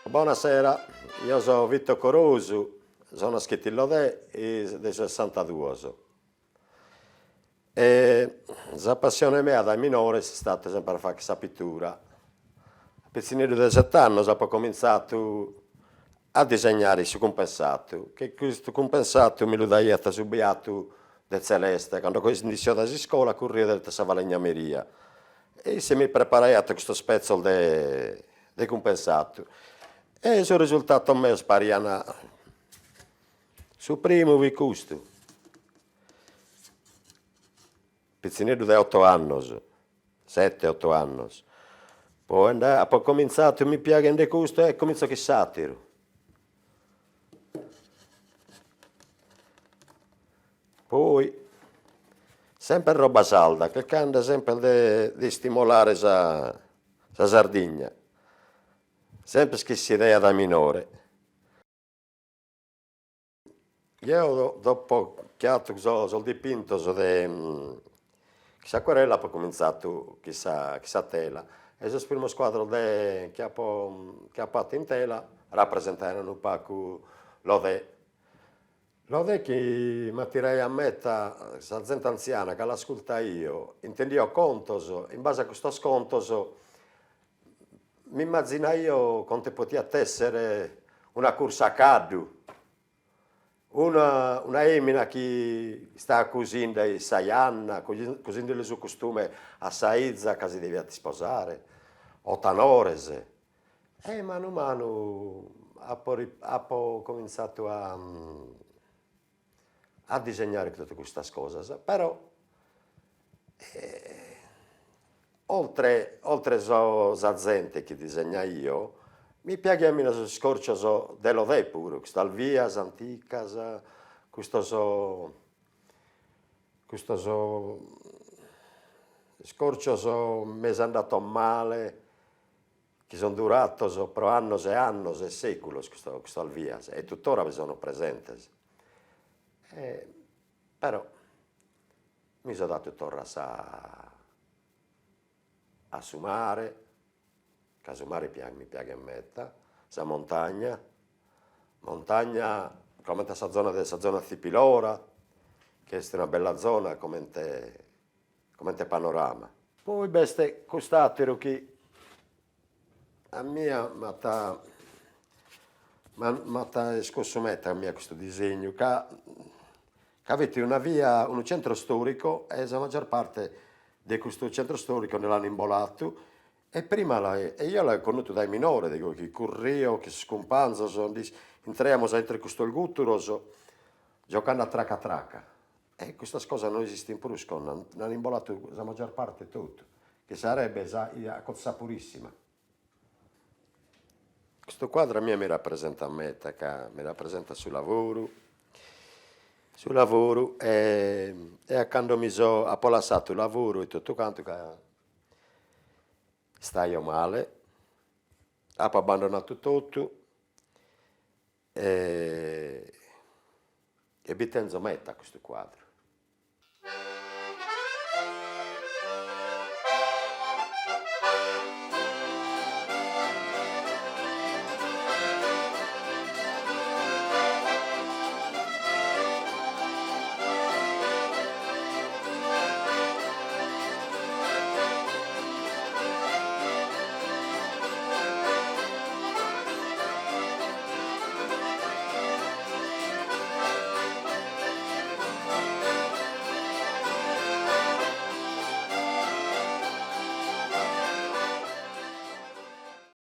Buonasera, io sono Vitto Corusu, sono scritto in Lodè e del 62. E la passione mia da minore è stata sempre a fare questa pittura. A piccino di 7 anni ho cominciato a disegnare su compensato, che questo compensato me lo dai subito del Celeste, quando ho iniziato a scuola corria del Savalagnameria e se mi preparai a questo spezzo di compensato. E sul risultato a me spariana su primo vi custo. Pizzinedo di 8 anni, 7-8 anni. Poi ho cominciato, mi piace di custo e comincio che satiro. Poi, sempre roba salda, che cambia sempre di stimolare la Sardegna. Sempre questa idea da minore. Io dopo che ho dipinto questa acquarella ho cominciato questa tela. E il primo quadro che ho fatto in tela rappresentano un po' l'Odè. L'Odè che mi tirei a metà, questa gente anziana che l'ascolta io, intendio contos, in base a questo contos mi immaginai io quanto poteva essere una corsa a caddu, una emina che sta cucendo da 6 anni, cucendo il suo costume a Saizza, che si deve sposare, 8 ore. E mano a mano ho cominciato a disegnare tutte queste cose, però oltre a gente che disegna io, mi piace a scorcio dell'Odè pure, queste alvias anticas, questo scorcio mi sono andato male, che sono durati per anni e anni e secoli, queste alvias, e tuttora sono presenti. Però mi sono dato torna a su mare, che su mare mi piace a metà, sa montagna come questa zona Zipilora, che è una bella zona come panorama. Poi beste quest'altro che a mia m'ha scosso mettere a mia questo disegno, che avete una via, un centro storico e la maggior parte di questo centro storico ne l'hanno imbolato e prima e io l'ho conosciuto dai minori, dico che corrio, che scompanzo, entriamo dentro questo gutturo giocando a tracca tracca. E questa cosa non esiste in Prusco, hanno imbolato la maggior parte tutto, che sarebbe la cosa purissima. Questo quadro a me mi rappresenta a me, mi rappresenta sul lavoro e quando mi sono appolassato il lavoro e tutto quanto che stai male, ho abbandonato tutto e mi tengo meta questo quadro.